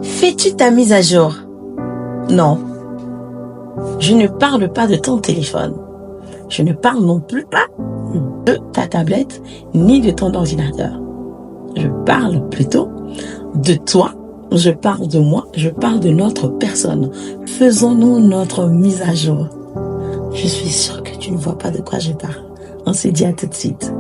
Fais-tu ta mise à jour? Non. Je ne parle pas de ton téléphone. Je ne parle non plus pas de ta tablette ni de ton ordinateur. Je parle plutôt de toi. Je parle de moi. Je parle de notre personne. Faisons-nous notre mise à jour. Je suis sûre que tu ne vois pas de quoi je parle. On se dit à tout de suite.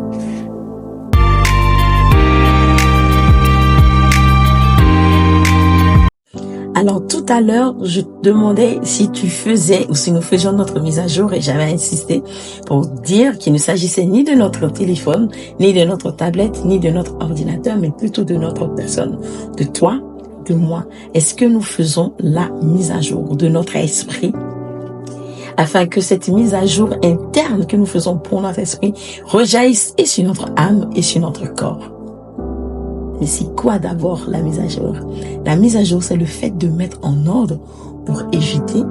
Alors tout à l'heure, je te demandais si tu faisais ou si nous faisions notre mise à jour et j'avais insisté pour dire qu'il ne s'agissait ni de notre téléphone, ni de notre tablette, ni de notre ordinateur, mais plutôt de notre personne, de toi, de moi. Est-ce que nous faisons la mise à jour de notre esprit afin que cette mise à jour interne que nous faisons pour notre esprit rejaillisse et sur notre âme et sur notre corps? Mais c'est quoi d'abord la mise à jour? La mise à jour, c'est le fait de mettre en ordre pour éviter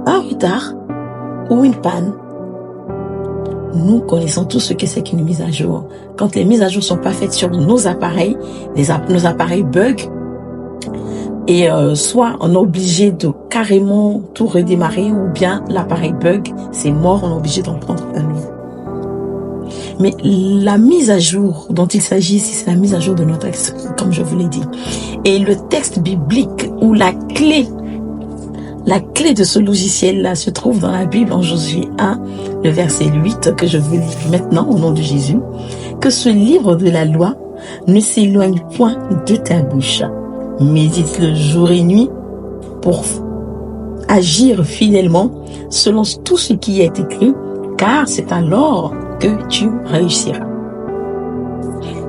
un retard ou une panne. Nous connaissons tous ce que c'est qu'une mise à jour. Quand les mises à jour sont pas faites sur nos appareils, nos appareils bug, et soit on est obligé de carrément tout redémarrer, ou bien l'appareil bug, c'est mort, on est obligé d'en prendre un nouveau. Mais la mise à jour dont il s'agit ici, c'est la mise à jour de notre esprit, comme je vous l'ai dit. Et le texte biblique ou la clé de ce logiciel-là se trouve dans la Bible en Josué 1, le verset 8, que je vous lis maintenant au nom de Jésus. Que ce livre de la loi ne s'éloigne point de ta bouche. Médite-le jour et nuit pour agir fidèlement selon tout ce qui est écrit, car c'est alors que tu réussiras.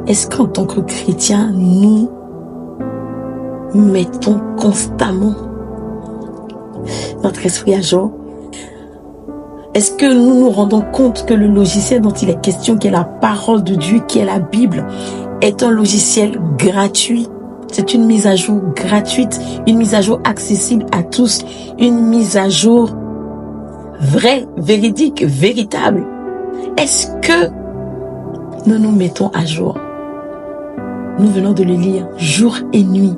Est-ce qu'en tant que chrétien, nous mettons constamment notre esprit à jour? Est-ce que nous nous rendons compte que le logiciel dont il est question, qui est la parole de Dieu, qui est la Bible, est un logiciel gratuit? C'est une mise à jour gratuite, une mise à jour accessible à tous, une mise à jour vraie, véridique, véritable. Est-ce que nous nous mettons à jour? Nous venons de le lire jour et nuit,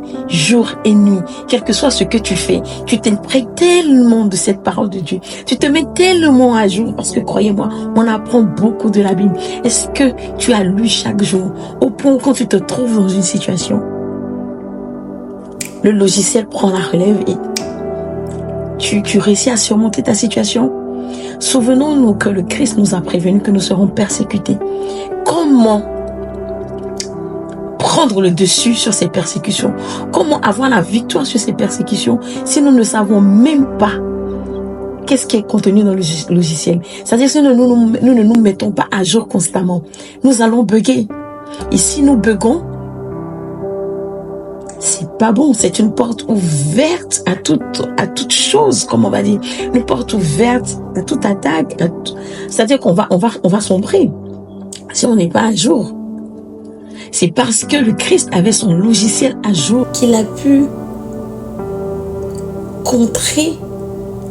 quel que soit ce que tu fais, tu t'imprègnes tellement de cette parole de Dieu, tu te mets tellement à jour, parce que croyez-moi, on apprend beaucoup de la Bible. Est-ce que tu as lu chaque jour, au point où quand tu te trouves dans une situation, le logiciel prend la relève et tu réussis à surmonter ta situation? Souvenons-nous que le Christ nous a prévenu que nous serons persécutés. Comment prendre le dessus sur ces persécutions? Comment avoir la victoire sur ces persécutions si nous ne savons même pas qu'est-ce qui est contenu dans le logiciel? C'est-à-dire si nous ne nous mettons pas à jour constamment, nous allons bugger. Et si nous buggons, c'est pas bon. C'est une porte ouverte à toute chose, comme on va dire. Une porte ouverte à toute attaque. C'est-à-dire qu'on va sombrer si on n'est pas à jour. C'est parce que le Christ avait son logiciel à jour qu'il a pu contrer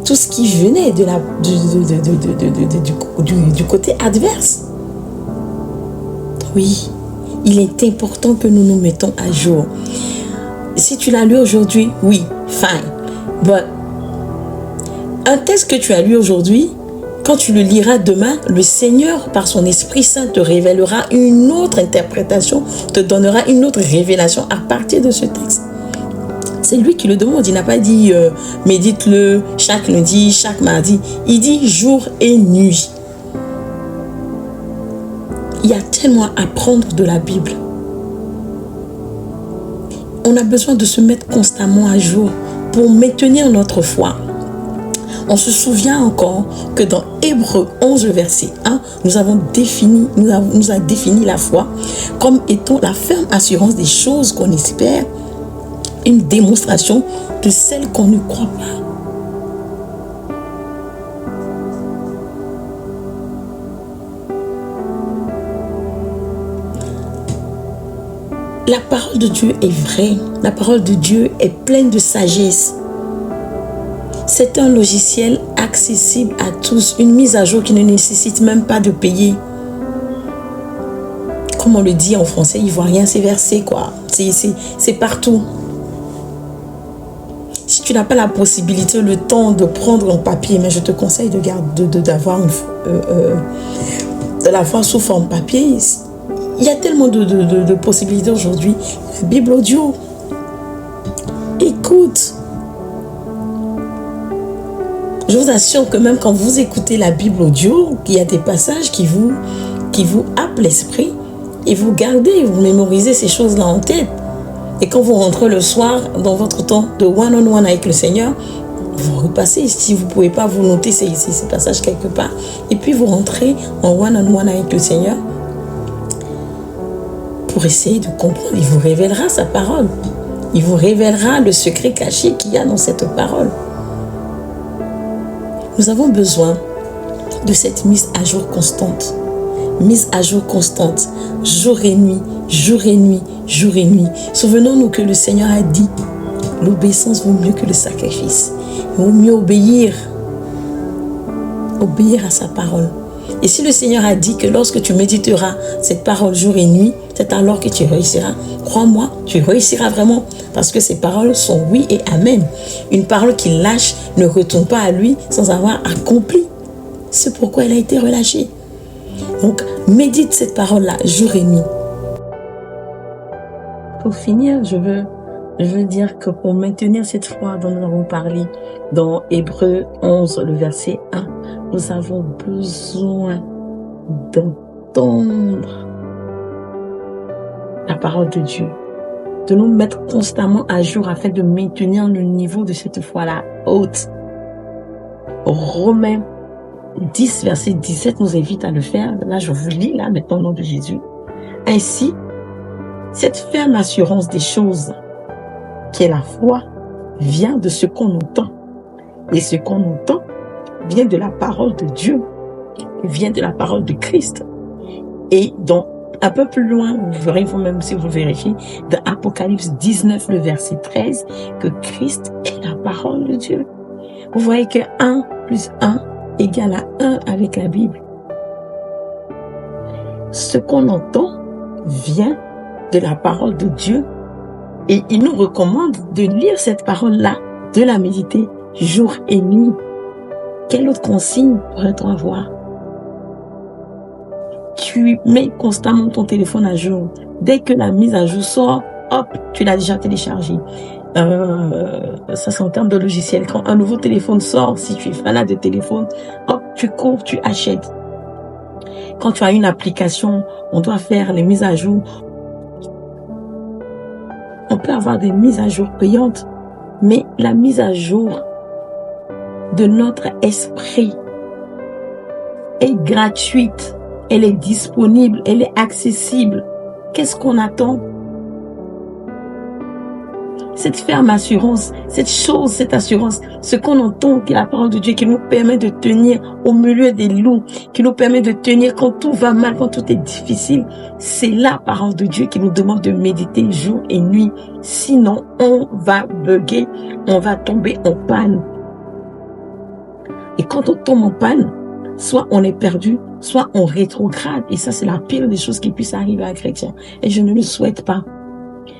tout ce qui venait du côté adverse. Oui, il est important que nous nous mettons à jour. Si tu l'as lu aujourd'hui, oui, fine. But un texte que tu as lu aujourd'hui, quand tu le liras demain, le Seigneur, par son Esprit Saint, te révélera une autre interprétation, te donnera une autre révélation à partir de ce texte. C'est lui qui le demande. Il n'a pas dit médite-le chaque lundi, chaque mardi. Il dit jour et nuit. Il y a tellement à apprendre de la Bible. On a besoin de se mettre constamment à jour pour maintenir notre foi. On se souvient encore que dans Hébreux 11, verset 1, nous a défini la foi comme étant la ferme assurance des choses qu'on espère, une démonstration de celles qu'on ne croit pas. La parole de Dieu est vraie. La parole de Dieu est pleine de sagesse. C'est un logiciel accessible à tous. Une mise à jour qui ne nécessite même pas de payer. Comme on le dit en français, ivoirien, c'est versé quoi. C'est partout. tu n'as pas la possibilité, le temps de prendre un papier, mais je te conseille d'avoir de la voir sous forme papier. Il y a tellement de possibilités aujourd'hui. La Bible audio. Écoute. Je vous assure que même quand vous écoutez la Bible audio, il y a des passages qui vous happent l'esprit et vous gardez, vous mémorisez ces choses-là en tête. Et quand vous rentrez le soir dans votre temps de one-on-one avec le Seigneur, vous repassez. Si vous ne pouvez pas, vous notez ces passages quelque part. Et puis vous rentrez en one-on-one avec le Seigneur pour essayer de comprendre. Il vous révélera sa parole. Il vous révélera le secret caché qu'il y a dans cette parole. Nous avons besoin de cette mise à jour constante. Mise à jour constante, jour et nuit, jour et nuit, jour et nuit. Souvenons-nous que le Seigneur a dit, l'obéissance vaut mieux que le sacrifice. Il vaut mieux obéir à sa parole. Et si le Seigneur a dit que lorsque tu méditeras cette parole jour et nuit, c'est alors que tu réussiras. Crois-moi, tu réussiras vraiment parce que ces paroles sont oui et amen. Une parole qui lâche ne retourne pas à lui sans avoir accompli. C'est pourquoi elle a été relâchée. Donc, médite cette parole-là jour et nuit. Pour finir, je veux dire que pour maintenir cette foi dont nous avons parlé dans Hébreux 11, le verset 1, nous avons besoin d'entendre la parole de Dieu, de nous mettre constamment à jour afin de maintenir le niveau de cette foi-là haute. Romains 10, verset 17 nous invite à le faire. Là, je vous lis, là, maintenant, au nom de Jésus. Ainsi, cette ferme assurance des choses, qui est la foi, vient de ce qu'on entend. Et ce qu'on entend vient de la parole de Dieu, vient de la parole de Christ. Et donc, un peu plus loin, vous verrez vous-même si vous vérifiez, dans Apocalypse 19, le verset 13, que Christ est la parole de Dieu. Vous voyez que 1 plus 1 égale à 1 avec la Bible. Ce qu'on entend vient de la parole de Dieu et il nous recommande de lire cette parole-là, de la méditer jour et nuit. Quelle autre consigne pourrait-on avoir? Tu mets constamment ton téléphone à jour. Dès que la mise à jour sort, hop, tu l'as déjà téléchargé. Ça c'est en termes de logiciel. Quand un nouveau téléphone sort, si tu es fanat de téléphone, hop, tu cours, tu achètes. Quand tu as une application, on doit faire les mises à jour. On peut avoir des mises à jour payantes, mais la mise à jour de notre esprit est gratuite, elle est disponible, elle est accessible. Qu'est-ce qu'on attend? Cette ferme assurance, cette chose, cette assurance, ce qu'on entend, qui est la parole de Dieu, qui nous permet de tenir au milieu des loups, qui nous permet de tenir quand tout va mal, quand tout est difficile, c'est la parole de Dieu qui nous demande de méditer jour et nuit. Sinon, on va bugger, on va tomber en panne. Et quand on tombe en panne, soit on est perdu, soit on rétrograde. Et ça, c'est la pire des choses qui puisse arriver à un chrétien. Et je ne le souhaite pas.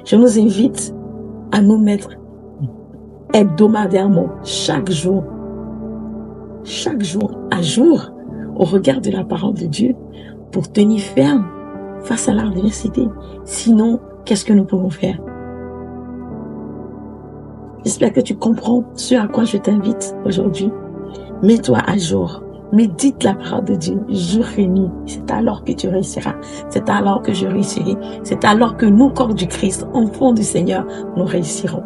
Je nous invite à nous mettre hebdomadairement, chaque jour à jour, au regard de la parole de Dieu, pour tenir ferme face à l'adversité. Sinon, qu'est-ce que nous pouvons faire? J'espère que tu comprends ce à quoi je t'invite aujourd'hui. Mets-toi à jour. Médite la parole de Dieu jour et nuit. C'est alors que tu réussiras. C'est alors que je réussirai. C'est alors que nous, corps du Christ, enfants du Seigneur, nous réussirons.